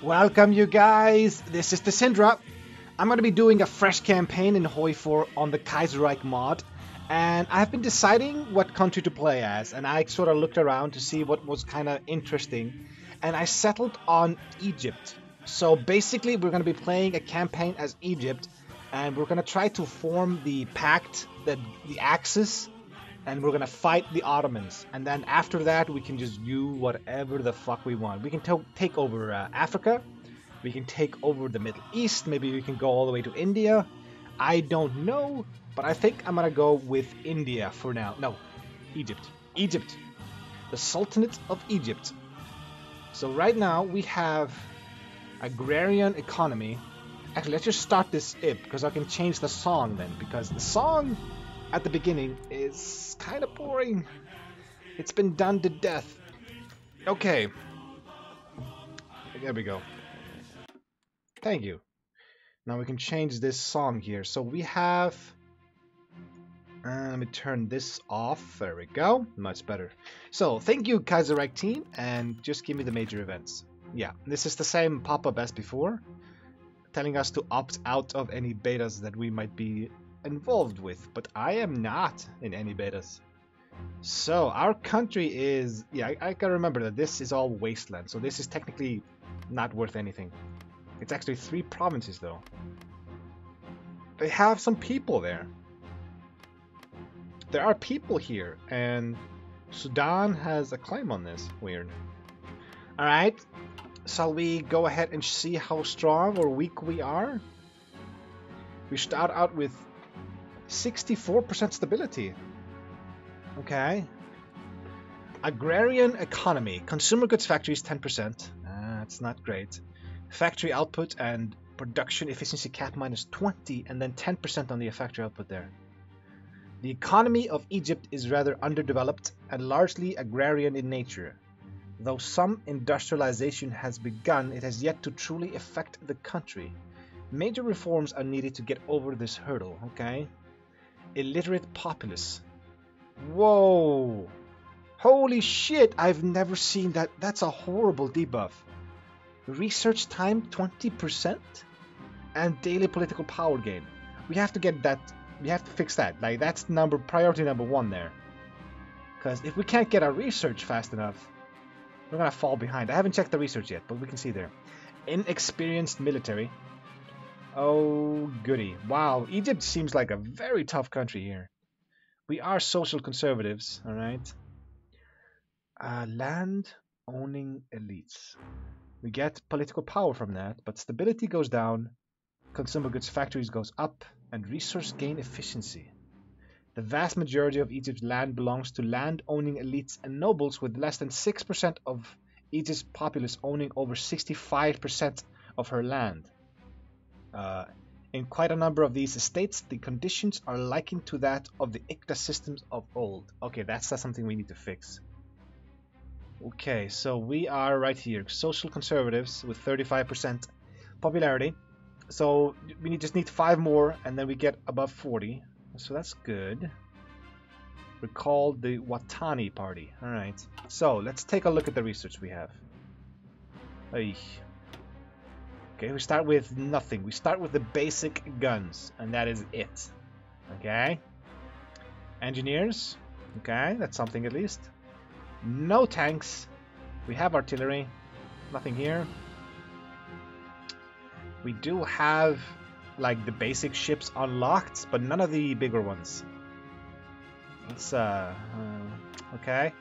Welcome you guys, this is the Syndra. I'm going to be doing a fresh campaign in HOI4 on the Kaiserreich mod, and I've been deciding what country to play as, and I sort of looked around to see what was kind of interesting, and I settled on Egypt. So basically we're going to be playing a campaign as Egypt, and we're going to try to form the pact, the Axis, and we're gonna fight the Ottomans, and then after that we can just do whatever the fuck we want. We can take over Africa, we can take over the Middle East, maybe we can go all the way to India. I don't know, but I think I'm gonna go with India for now. No, Egypt. Egypt. The Sultanate of Egypt. So right now we have agrarian economy. Actually, let's just start this because I can change the song then, because the song at the beginning is kind of boring. It's been done to death. Okay. There we go. Thank you. Now we can change this song here. So we have... let me turn this off. There we go. Much better. So thank you, Kaiserreich team, and just give me the major events. Yeah, this is the same pop-up as before, telling us to opt out of any betas that we might be involved with, but I am not in any betas. So our country is, yeah, I can remember that this is all wasteland, so this is technically not worth anything. It's actually 3 provinces though. They have some people there. There are people here, and Sudan has a claim on this. Weird. Alright, shall we go ahead and see how strong or weak we are? We start out with 64% stability. Okay. Agrarian economy. Consumer goods factories 10%. That's not great. Factory output and production efficiency cap -20, and then 10% on the factory output there. The economy of Egypt is rather underdeveloped and largely agrarian in nature. Though some industrialization has begun, it has yet to truly affect the country. Major reforms are needed to get over this hurdle. Okay. Illiterate populace. Whoa! Holy shit! I've never seen that. That's a horrible debuff. Research time 20% and daily political power gain. We have to get that. We have to fix that. Like, that's priority number 1 there. Because if we can't get our research fast enough, we're gonna fall behind. I haven't checked the research yet, but we can see there. Inexperienced military. Oh, goody. Wow, Egypt seems like a very tough country here. We are social conservatives, alright? Land owning elites. We get political power from that, but stability goes down, consumer goods factories goes up, and resource gain efficiency. The vast majority of Egypt's land belongs to land owning elites and nobles, with less than 6% of Egypt's populace owning over 65% of her land. In quite a number of these estates, the conditions are likened to that of the Ikta systems of old. Okay, that's something we need to fix. Okay, so we are right here. Social conservatives with 35% popularity. So we just need 5 more, and then we get above 40. So that's good. We're called the Watani Party. Alright, so let's take a look at the research we have. Hey. Okay, we start with nothing. We start with the basic guns, and that is it. Okay. Engineers. Okay, that's something at least. No tanks. We have artillery. Nothing here. We do have, like, the basic ships unlocked, but none of the bigger ones. Let's, okay.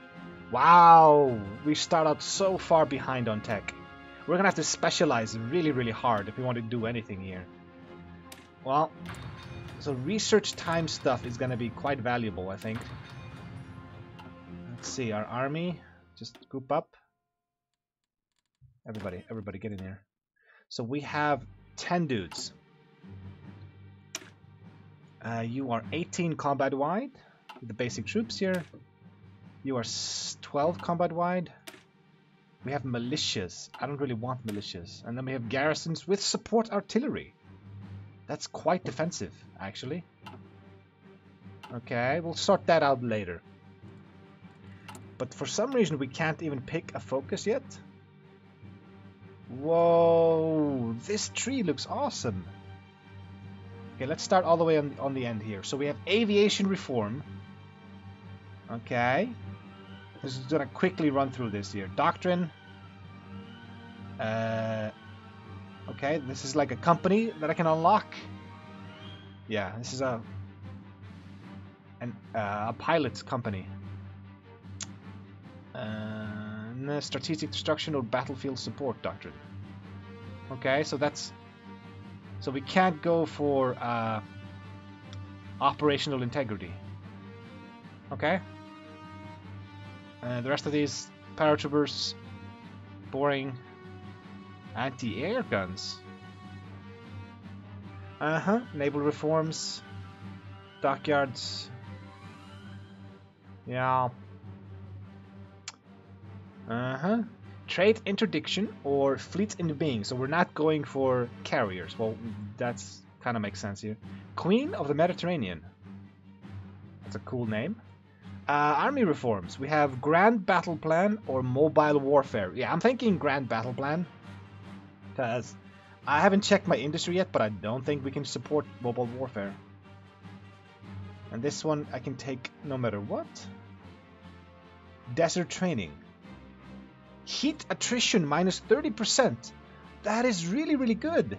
Wow! We start out so far behind on tech. We're gonna have to specialize really, really hard if we want to do anything here. Well, so research time stuff is gonna be quite valuable, I think. Let's see, our army. Just group up. Everybody get in here. So we have 10 dudes. You are 18 combat wide. The basic troops here. You are 12 combat wide. We have militias. I don't really want militias. And then we have garrisons with support artillery. That's quite defensive, actually. Okay, we'll sort that out later. But for some reason we can't even pick a focus yet. Whoa. this tree looks awesome. Okay, let's start all the way on the end here. So we have aviation reform. Okay. This is gonna quickly run through this here. Doctrine. Okay, this is like a company that I can unlock. Yeah, this is a pilot's company. Strategic destruction or battlefield support doctrine. Okay, so that's... So we can't go for operational integrity. Okay. The rest of these paratroopers, boring. Anti-air guns. Naval reforms. Dockyards. Yeah. Trade interdiction or fleet in being. So we're not going for carriers. Well, that's kind of makes sense here. Queen of the Mediterranean. That's a cool name. Army reforms. We have Grand Battle Plan or Mobile Warfare. Yeah, I'm thinking Grand Battle Plan. Because I haven't checked my industry yet, but I don't think we can support mobile warfare. And this one I can take no matter what. Desert training. Heat attrition minus 30%. That is really, really good.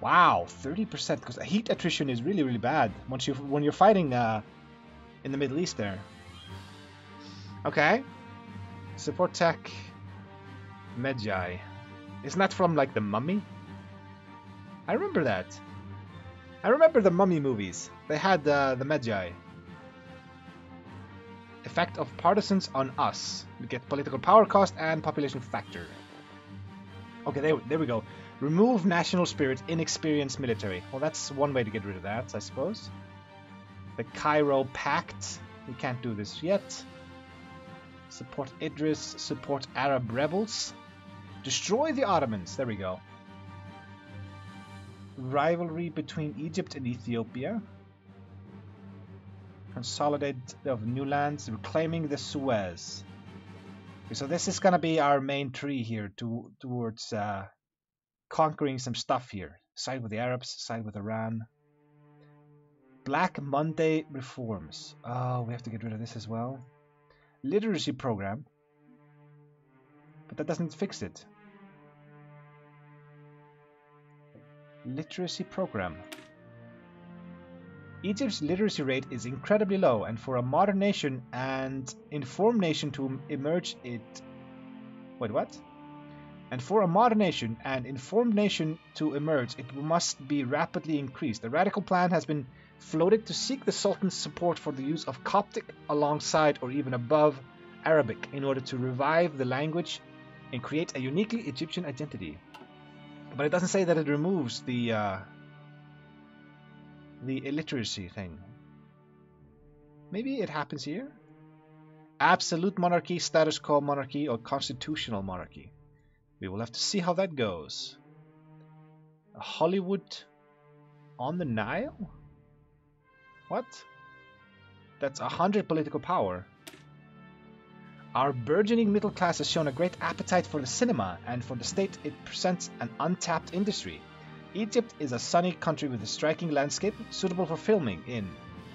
Wow, 30%. Because heat attrition is really, really bad when you're fighting in the Middle East there. Okay. Support tech. Magi. Isn't that from like the Mummy? I remember that. I remember the Mummy movies. They had the Magi. Effect of partisans on us. We get political power cost and population factor. Okay, there we go. Remove national spirit, inexperienced military. Well, that's one way to get rid of that, I suppose. The Cairo Pact. We can't do this yet. Support Idris. Support Arab rebels. Destroy the Ottomans. There we go. Rivalry between Egypt and Ethiopia. Consolidate of new lands. Reclaiming the Suez. Okay, so this is going to be our main tree here towards conquering some stuff here. Side with the Arabs, side with Iran. Black Monday reforms. Oh, we have to get rid of this as well. Literacy program. But that doesn't fix it. Literacy program. Egypt's literacy rate is incredibly low, and for a modern nation and informed nation to emerge it... Wait, what? And for a modern nation and informed nation to emerge, it must be rapidly increased. A radical plan has been floated to seek the Sultan's support for the use of Coptic alongside or even above Arabic in order to revive the language and create a uniquely Egyptian identity. But it doesn't say that it removes the illiteracy thing. Maybe it happens here? Absolute monarchy, status quo monarchy, or constitutional monarchy. We will have to see how that goes. Hollywood on the Nile? What? That's 100 political power. Our burgeoning middle class has shown a great appetite for the cinema, and for the state it presents an untapped industry. Egypt is a sunny country with a striking landscape suitable for filming in,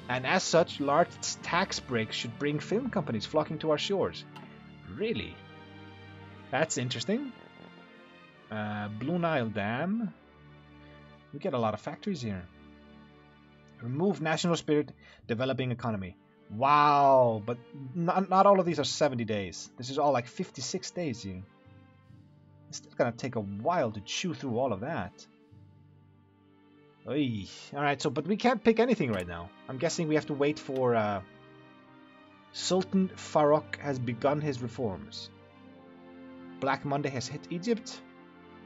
and as such, large tax breaks should bring film companies flocking to our shores. Really? That's interesting. Blue Nile Dam. We get a lot of factories here. Remove national spirit, developing economy. Wow, but not all of these are 70 days. This is all like 56 days here. It's still gonna take a while to chew through all of that. Oy. Alright, but we can't pick anything right now. I'm guessing we have to wait for Sultan Farouk has begun his reforms. Black Monday has hit Egypt.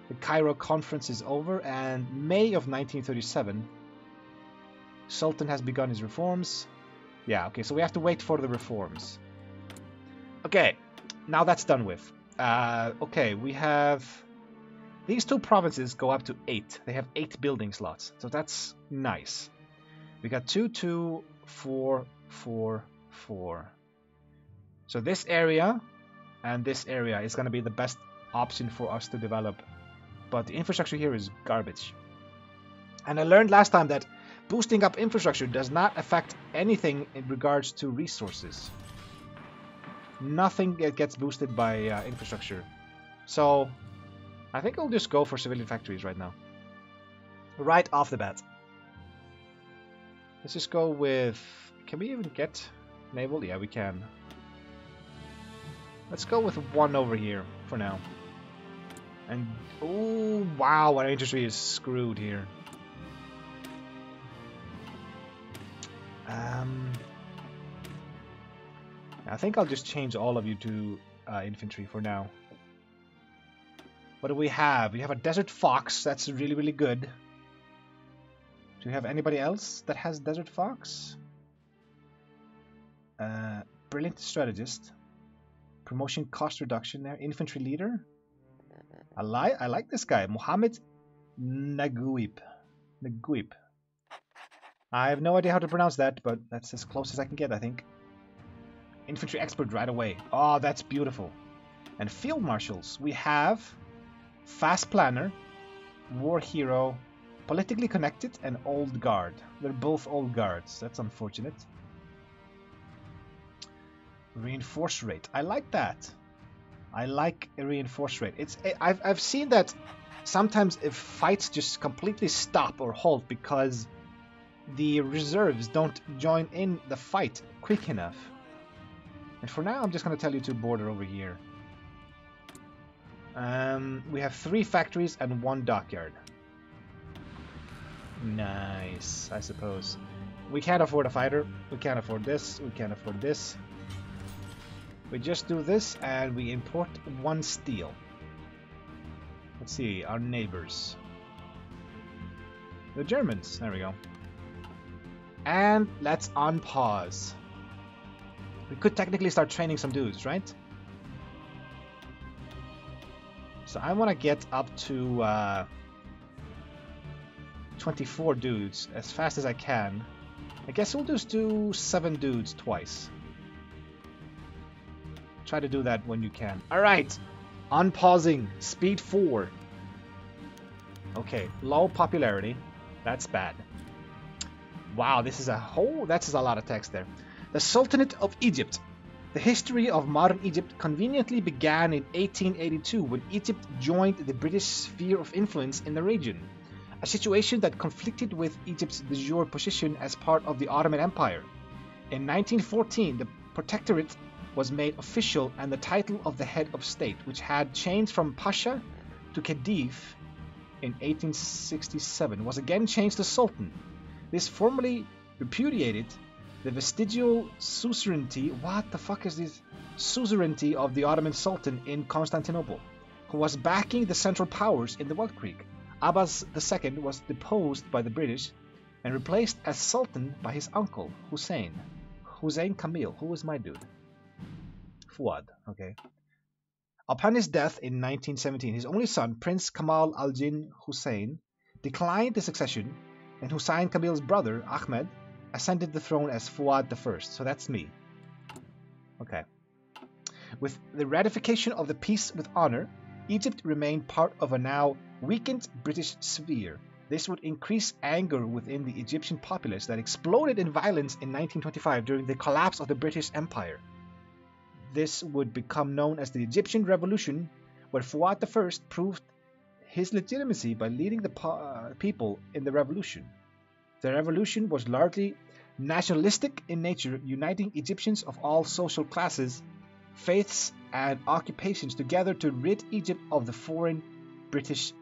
The Cairo conference is over, and May of 1937, Sultan has begun his reforms. Yeah, okay, so we have to wait for the reforms. Okay, now that's done with. Okay, we have... These two provinces go up to 8. They have 8 building slots, so that's nice. We got 2, 2, 4, 4, 4. So this area and this area is going to be the best option for us to develop. But the infrastructure here is garbage. And I learned last time that boosting up infrastructure does not affect anything in regards to resources. Nothing gets boosted by infrastructure. So I think I'll just go for civilian factories right now. Right off the bat. Let's just go with... Can we even get naval? Yeah, we can. Let's go with one over here for now. And... oh, wow, our industry is screwed here. I think I'll just change all of you to infantry for now. What do we have? We have a Desert Fox. That's really, really good. Do we have anybody else that has Desert Fox? Brilliant strategist. Promotion cost reduction there. Infantry leader. I like this guy. Mohammed Naguib. I have no idea how to pronounce that, but that's as close as I can get, I think. Infantry expert right away. Oh, that's beautiful. And field marshals. We have fast planner, war hero, politically connected, and old guard. They're both old guards. That's unfortunate. Reinforce rate. I like that. I like a reinforce rate. I've seen that sometimes if fights just completely stop or halt because the reserves don't join in the fight quick enough. And for now, I'm just going to tell you to border over here. We have 3 factories and 1 dockyard. Nice, I suppose. We can't afford a fighter. We can't afford this. We can't afford this. We just do this and we import 1 steel. Let's see, our neighbors. The Germans. There we go. And let's unpause. We could technically start training some dudes, right? So I want to get up to 24 dudes as fast as I can. I guess we'll just do 7 dudes twice. Try to do that when you can. Alright, unpausing, speed 4. Okay, low popularity. That's bad. Wow, that's a lot of text there. The Sultanate of Egypt. The history of modern Egypt conveniently began in 1882 when Egypt joined the British sphere of influence in the region, a situation that conflicted with Egypt's de jure position as part of the Ottoman Empire. In 1914, the Protectorate was made official and the title of the head of state, which had changed from Pasha to Khedive in 1867, was again changed to Sultan. This formally repudiated the vestigial suzerainty, what the fuck is this? Suzerainty of the Ottoman Sultan in Constantinople, who was backing the Central Powers in the Welsh Creek. Abbas II was deposed by the British and replaced as Sultan by his uncle, Hussein Kamil, who was my dude. Fuad, okay. Upon his death in 1917, his only son, Prince Kamal al-Jin Hussein, declined the succession, and Hussein Kamil's brother, Ahmed, ascended the throne as Fuad I. So that's me. Okay. With the ratification of the Peace with Honor, Egypt remained part of a now weakened British sphere. This would increase anger within the Egyptian populace that exploded in violence in 1925 during the collapse of the British Empire. This would become known as the Egyptian Revolution, where Fuad I proved his legitimacy by leading the people in the revolution. The revolution was largely nationalistic in nature, uniting Egyptians of all social classes, faiths, and occupations together to rid Egypt of the foreign British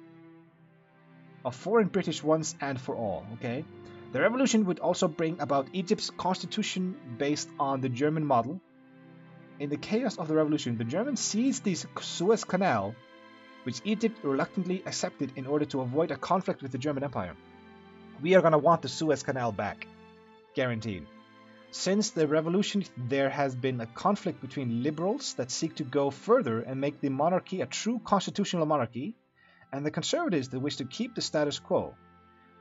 once and for all. Okay, the revolution would also bring about Egypt's constitution based on the German model. In the chaos of the revolution, the Germans seized the Suez Canal, which Egypt reluctantly accepted in order to avoid a conflict with the German Empire. We are going to want the Suez Canal back. Guaranteed. Since the revolution, there has been a conflict between liberals that seek to go further and make the monarchy a true constitutional monarchy, and the conservatives that wish to keep the status quo.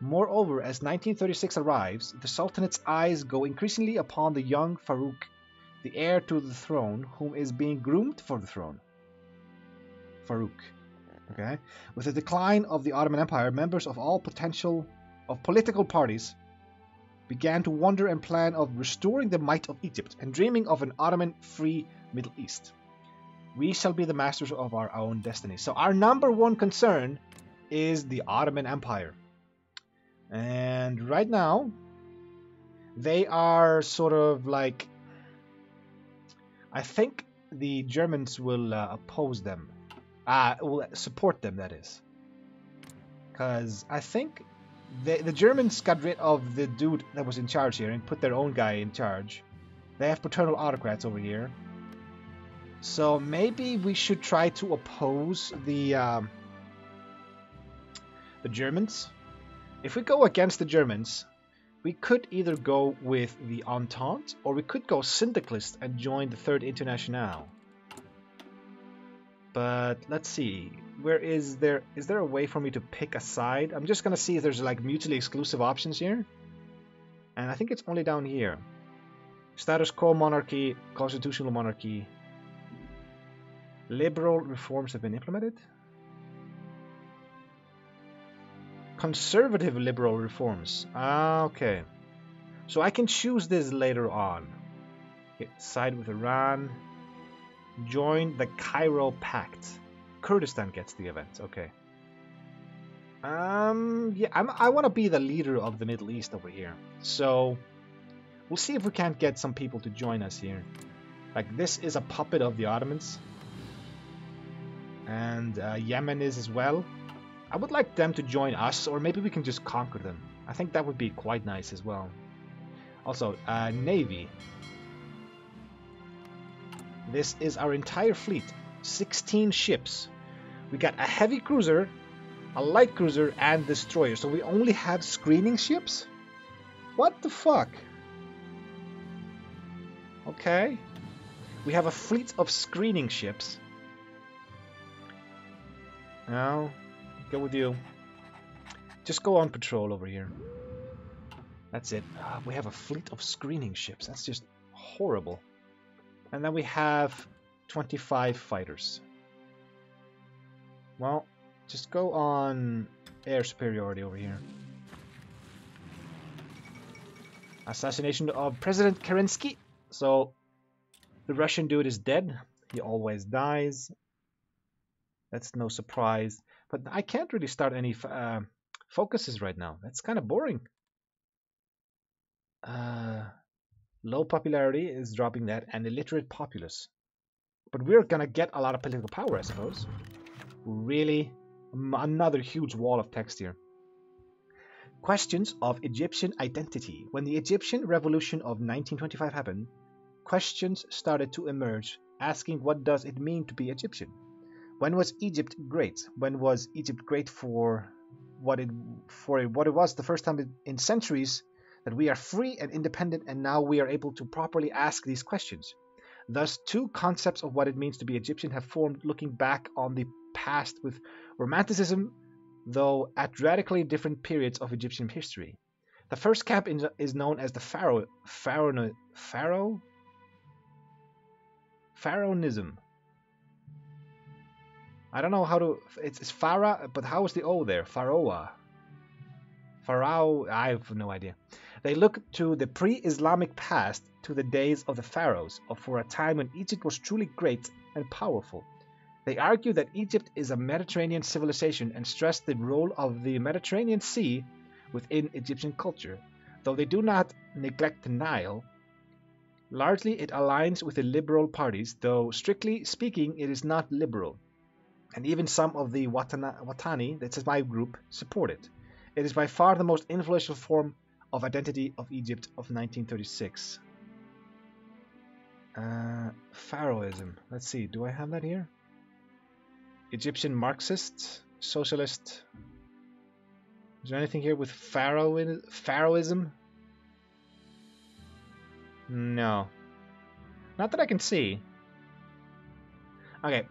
Moreover, as 1936 arrives, the Sultanate's eyes go increasingly upon the young Farouk, the heir to the throne, whom is being groomed for the throne. Farouk. Okay, with the decline of the Ottoman Empire, members of all political parties began to wonder and plan of restoring the might of Egypt and dreaming of an Ottoman-free Middle East. We shall be the masters of our own destiny. So our number one concern is the Ottoman Empire. And right now, they are sort of like... I think the Germans will oppose them. Will support them, that is. Because I think the Germans got rid of the dude that was in charge here and put their own guy in charge. They have paternal autocrats over here. So maybe we should try to oppose the Germans. If we go against the Germans, we could either go with the Entente or we could go Syndicalist and join the Third Internationale. But let's see, is there a way for me to pick a side? I'm just gonna see if there's like mutually exclusive options here. And I think it's only down here. Status quo monarchy, constitutional monarchy. Liberal reforms have been implemented. Conservative liberal reforms. Okay. So I can choose this later on. Okay, side with Iran. Join the Cairo Pact. Kurdistan gets the event. Okay. Yeah, I want to be the leader of the Middle East over here. So we'll see if we can't get some people to join us here. Like, this is a puppet of the Ottomans. And Yemen is as well. I would like them to join us, or maybe we can just conquer them. I think that would be quite nice as well. Also, Navy. This is our entire fleet. 16 ships. We got a heavy cruiser, a light cruiser, and destroyer. So we only have screening ships? What the fuck? Okay. We have a fleet of screening ships. Now, go with you. Just go on patrol over here. That's it. We have a fleet of screening ships. That's just horrible. And then we have 25 fighters. Well, just go on air superiority over here. Assassination of President Kerensky. So, the Russian dude is dead. He always dies. That's no surprise. But I can't really start any focuses right now. That's kind of boring. Low popularity is dropping that, and illiterate populace. But we're gonna get a lot of political power, I suppose. Really? Another huge wall of text here. Questions of Egyptian identity. When the Egyptian Revolution of 1925 happened, questions started to emerge, asking what does it mean to be Egyptian? When was Egypt great? When was Egypt great for what it was the first time in centuries that we are free and independent, and now we are able to properly ask these questions? Thus, two concepts of what it means to be Egyptian have formed looking back on the past with Romanticism, though at radically different periods of Egyptian history. The first camp is known as the Pharaonism. I don't know how to... It's Pharaoh, but how is the O there? Pharaoh. I have no idea. They look to the pre-Islamic past, to the days of the pharaohs, or for a time when Egypt was truly great and powerful. They argue that Egypt is a Mediterranean civilization and stress the role of the Mediterranean Sea within Egyptian culture. Though they do not neglect the Nile, largely it aligns with the liberal parties, though strictly speaking it is not liberal. And even some of the Watani, that's my group, support it. It is by far the most influential form of identity of Egypt of 1936. Pharaohism. Let's see, do I have that here? Egyptian Marxist, Socialist. Is there anything here with Pharaohism? No. Not that I can see. Okay.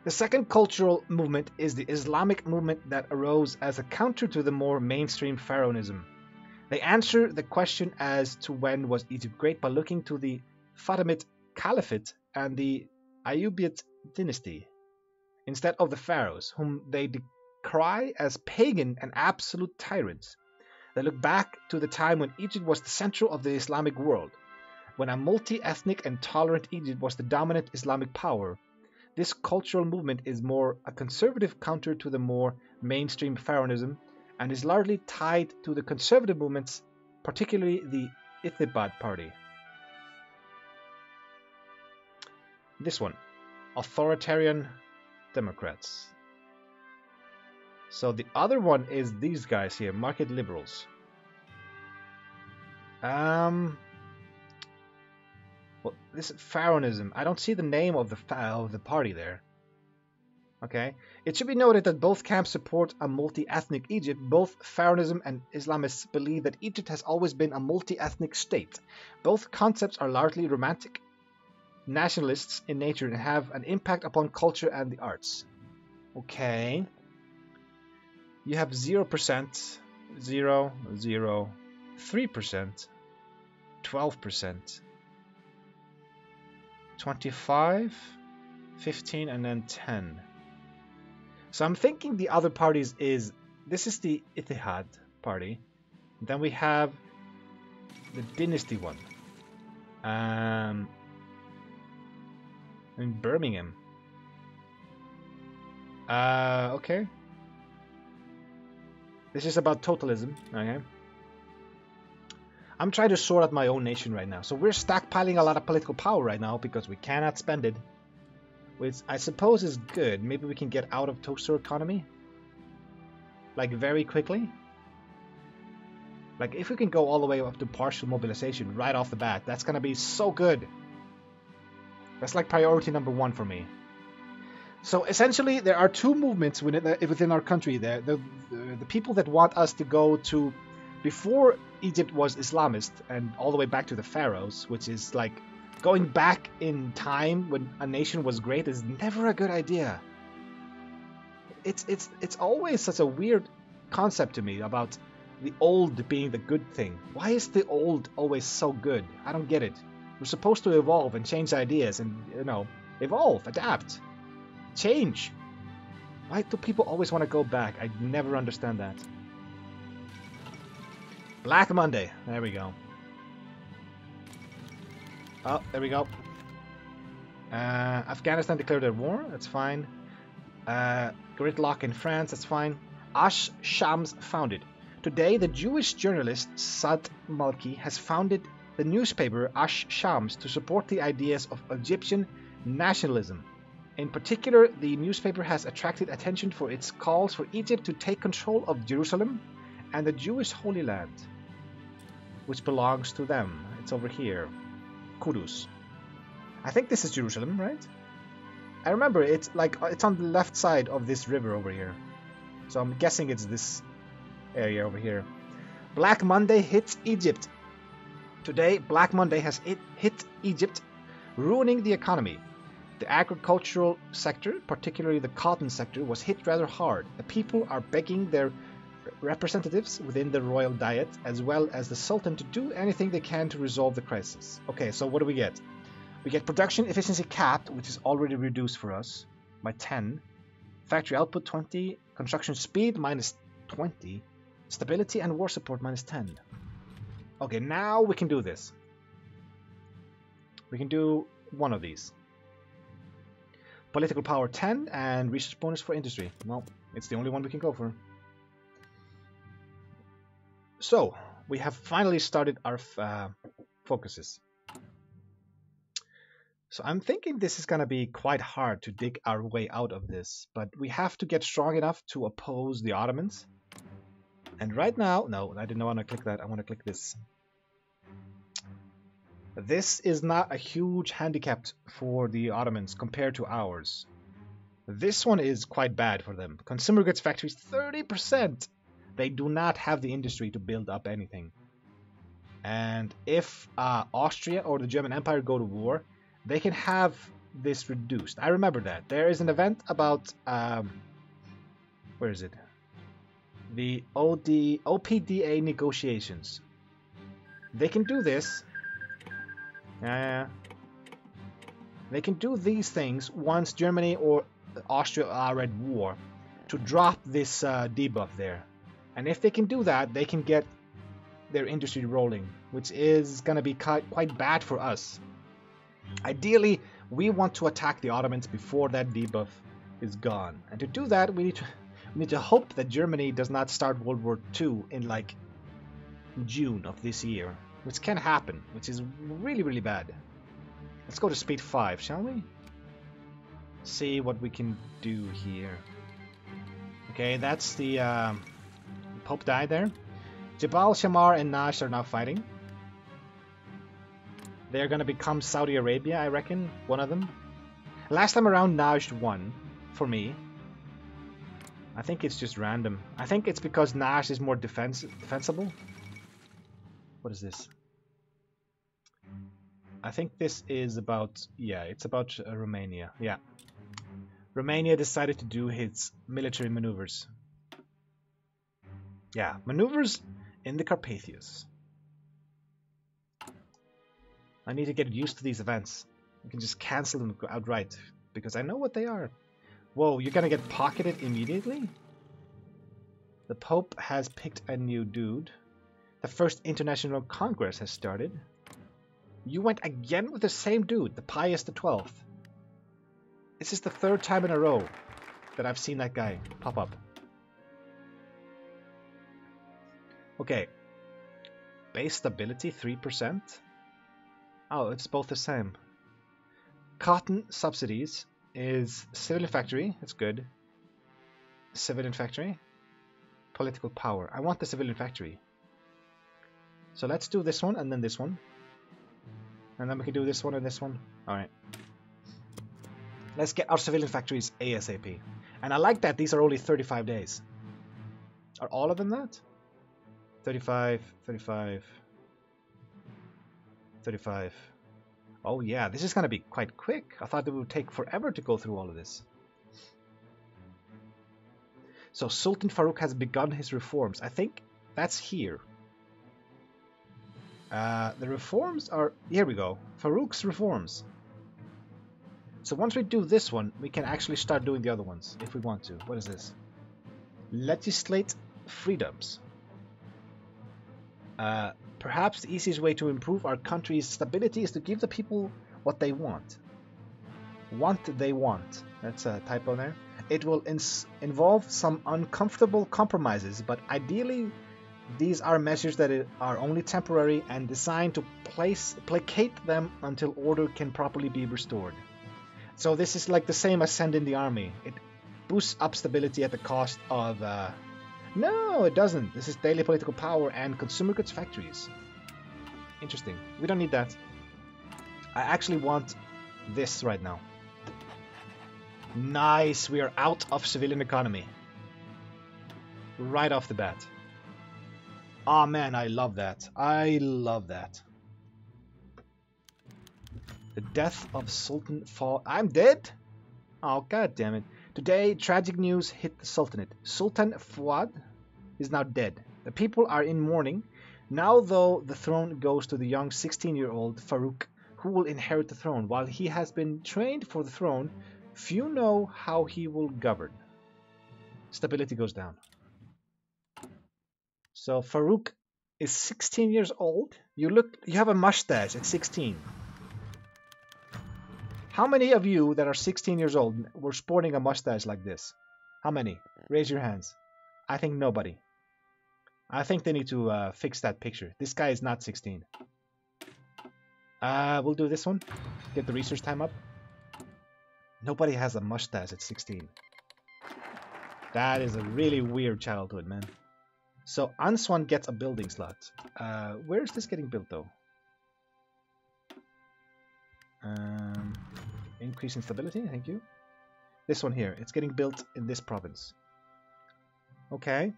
The second cultural movement is the Islamic movement that arose as a counter to the more mainstream Pharaohism. They answer the question as to when was Egypt great by looking to the Fatimid Caliphate and the Ayyubid dynasty. instead of the pharaohs, whom they decry as pagan and absolute tyrants. They look back to the time when Egypt was the center of the Islamic world, when a multi-ethnic and tolerant Egypt was the dominant Islamic power. This cultural movement is more a conservative counter to the more mainstream pharaonism and is largely tied to the conservative movements, particularly the Ithibad party. This one, authoritarian Democrats. So the other one is these guys here, market liberals. Well, this is pharaonism. I don't see the name of the party there. Okay. It should be noted that both camps support a multi-ethnic Egypt. Both pharaonism and Islamists believe that Egypt has always been a multi-ethnic state. Both concepts are largely romantic, nationalists in nature, and have an impact upon culture and the arts. Okay. You have 0%, 0, 0, 3%, 12%, 25, 15, and then 10. So I'm thinking the other parties is, this is the Ittihad party. Then we have the dynasty one. In Birmingham. Okay. This is about totalism, okay? I'm trying to sort out my own nation right now. So we're stockpiling a lot of political power right now because we cannot spend it. Which I suppose is good. Maybe we can get out of toaster economy. Like very quickly. Like if we can go all the way up to partial mobilization right off the bat, that's gonna be so good. That's like priority number 1 for me. So essentially, there are two movements within our country. There, the people that want us to go to before Egypt was Islamist and all the way back to the pharaohs, which is like going back in time when a nation was great, is never a good idea. It's always such a weird concept to me about the old being the good thing. Why is the old always so good? I don't get it. We're supposed to evolve and change ideas and, evolve, adapt. Change. Why do people always want to go back? I never understand that. Black Monday. There we go. Oh, there we go. Afghanistan declared their war. That's fine. Gridlock in France. That's fine. Ash Shams founded. Today, the Jewish journalist Saad Malki has founded the newspaper Ash Shams to support the ideas of Egyptian nationalism. In particular, the newspaper has attracted attention for its calls for Egypt to take control of Jerusalem and the Jewish Holy Land, which belongs to them. It's over here. Kudus. I think this is Jerusalem, right? I remember it's on the left side of this river over here. So I'm guessing it's this area over here. Black Monday hits Egypt. Today, Black Monday has hit Egypt, ruining the economy. The agricultural sector, particularly the cotton sector, was hit rather hard. The people are begging their representatives within the royal diet, as well as the Sultan, to do anything they can to resolve the crisis. Okay, so what do we get? We get production efficiency capped, which is already reduced for us by 10. Factory output 20. Construction speed minus 20. Stability and war support minus 10. Okay, now we can do this. We can do one of these. Political power 10 and resource bonus for industry. Well, it's the only one we can go for. So, we have finally started our focuses. So I'm thinking this is going to be quite hard to dig our way out of this, but we have to get strong enough to oppose the Ottomans. And right now, no, I didn't want to click that. I want to click this. This is not a huge handicap for the Ottomans compared to ours. This one is quite bad for them. Consumer goods factories, 30%. They do not have the industry to build up anything. And if Austria or the German Empire go to war, they can have this reduced. I remember that. There is an event about, where is it? The OPDA negotiations. They can do this. They can do these things once Germany or Austria-Red War to drop this debuff there. And if they can do that, they can get their industry rolling, which is going to be quite bad for us. Ideally, we want to attack the Ottomans before that debuff is gone. And to do that, we need to hope that Germany does not start World War II in like June of this year, which can happen, which is really, really bad. Let's go to speed 5, shall we? See what we can do here. Okay, that's the Pope died there. Jabal, Shammar, and Nash are now fighting. They're gonna become Saudi Arabia, I reckon, one of them. Last time around, Nash won, for me. I think it's just random. I think it's because Nash is more defensible. What is this? I think this is about, yeah, it's about Romania. Yeah. Romania decided to do his military maneuvers. Yeah, maneuvers in the Carpathians. I need to get used to these events. I can just cancel them outright, because I know what they are. Whoa, you're gonna get pocketed immediately? The Pope has picked a new dude. The first International Congress has started. You went again with the same dude, the Pius XII. This is the 3rd time in a row that I've seen that guy pop up. Okay. Base stability, 3%. Oh, it's both the same. Cotton subsidies is civilian factory. That's good. Civilian factory. Political power. I want the civilian factory. So let's do this one and then this one. And then we can do this one and this one. Alright. Let's get our civilian factories ASAP. And I like that these are only 35 days. Are all of them that? 35, 35, 35. Oh yeah, this is going to be quite quick. I thought it would take forever to go through all of this. So Sultan Farouk has begun his reforms. I think that's here. The reforms are... Here we go. Farouk's reforms. So once we do this one, we can actually start doing the other ones, if we want to. What is this? Legislate freedoms. Perhaps the easiest way to improve our country's stability is to give the people what they want. Want they want. That's a typo there. It will involve some uncomfortable compromises, but ideally these are measures that are only temporary and designed to placate them until order can properly be restored. So this is like the same as sending the army. It boosts up stability at the cost of... No, it doesn't. This is daily political power and consumer goods factories. Interesting. We don't need that. I actually want this right now. Nice. We are out of civilian economy. Right off the bat. Oh man, I love that. I love that. The death of Sultan Fall. I'm dead? Oh, god damn it. Today, tragic news hit the Sultanate. Sultan Fuad is now dead. The people are in mourning. Now, though, the throne goes to the young 16-year-old Farouk, who will inherit the throne. While he has been trained for the throne, few know how he will govern. Stability goes down. So Farouk is 16 years old. You have a mustache at 16. How many of you that are 16 years old were sporting a mustache like this? How many? Raise your hands. I think nobody. I think they need to fix that picture. This guy is not 16. We'll do this one. Get the research time up. Nobody has a mustache at 16. That is a really weird childhood, man. So Answan gets a building slot. Where is this getting built, though? Increase in stability, thank you. This one here, it's getting built in this province. Okay.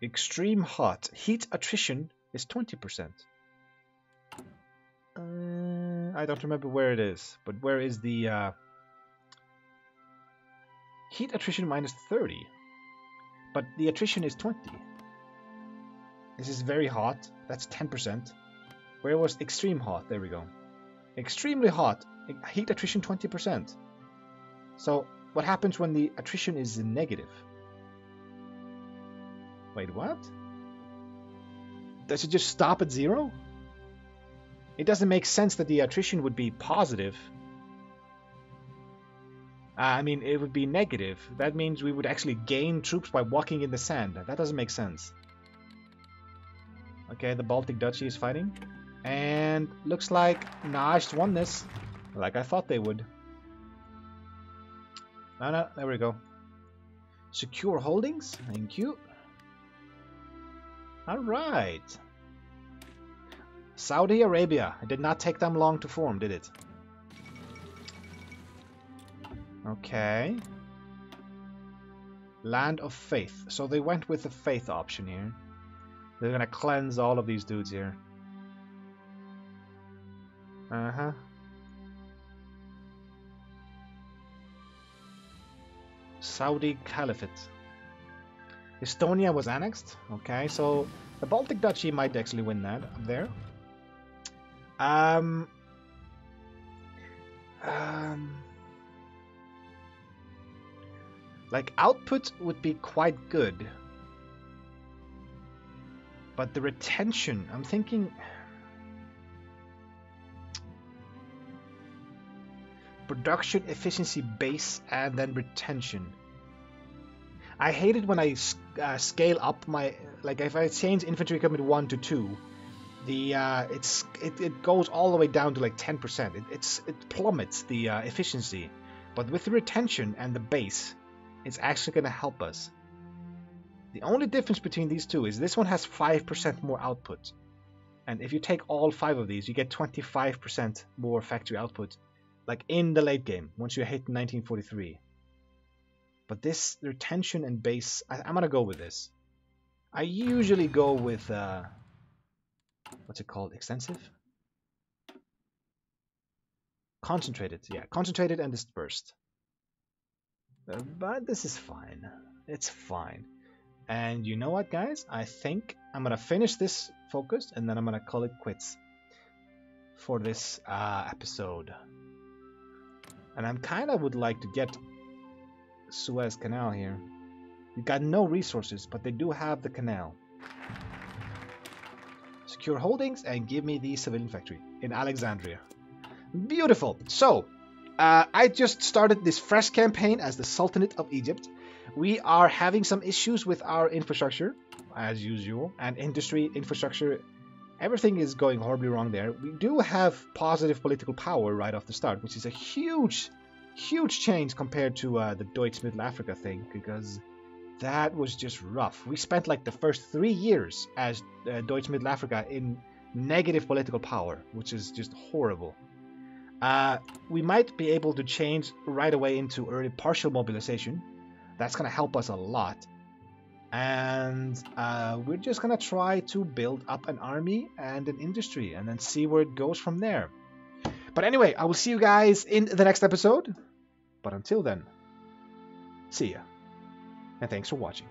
Extreme hot. Heat attrition is 20%. I don't remember where it is, but where is the... Heat attrition minus 30. But the attrition is 20. This is very hot. That's 10%. Where was extreme hot? There we go. Extremely hot. Heat attrition 20%. So what happens when the attrition is negative? Wait, what? Does it just stop at 0? It doesn't make sense that the attrition would be positive. I mean, it would be negative. That means we would actually gain troops by walking in the sand. That doesn't make sense. Okay, the Baltic Duchy is fighting. And looks like Najd won this. Like I thought they would. No, there we go. Secure holdings. Thank you. Alright. Saudi Arabia. It did not take them long to form, did it? Okay. Land of Faith. So they went with the faith option here. They're gonna cleanse all of these dudes here. Uh-huh. Saudi Caliphate. Estonia was annexed. Okay, so the Baltic Duchy might actually win that up there. Like, output would be quite good. But the retention, I'm thinking... Production, efficiency, base, and then retention. I hate it when I scale up my... Like, if I change infantry equipment 1 to 2, it goes all the way down to like 10%. It plummets the efficiency. But with the retention and the base, it's actually going to help us. The only difference between these two is this one has 5% more output. And if you take all 5 of these, you get 25% more factory output. Like in the late game, once you hit 1943. But this retention and base, I'm going to go with this. I usually go with, what's it called? Extensive? Concentrated, yeah. Concentrated and dispersed. But this is fine. It's fine. And you know what, guys? I think I'm going to finish this focus and then I'm going to call it quits for this episode. And I'm kind of would like to get Suez Canal here. We've got no resources, but they do have the canal. Secure holdings and give me the civilian factory in Alexandria. Beautiful. So, I just started this fresh campaign as the Sultanate of Egypt. We are having some issues with our infrastructure, as usual, and industry, infrastructure. Everything is going horribly wrong there. We do have positive political power right off the start, which is a huge change compared to the Deutsche Middle Africa thing, because that was just rough. We spent like the first 3 years as Deutsche Middle Africa in negative political power, which is just horrible. We might be able to change right away into early partial mobilization. That's going to help us a lot. And we're just going to try to build up an army and an industry and then see where it goes from there. But anyway, I will see you guys in the next episode. But until then, see ya. And thanks for watching.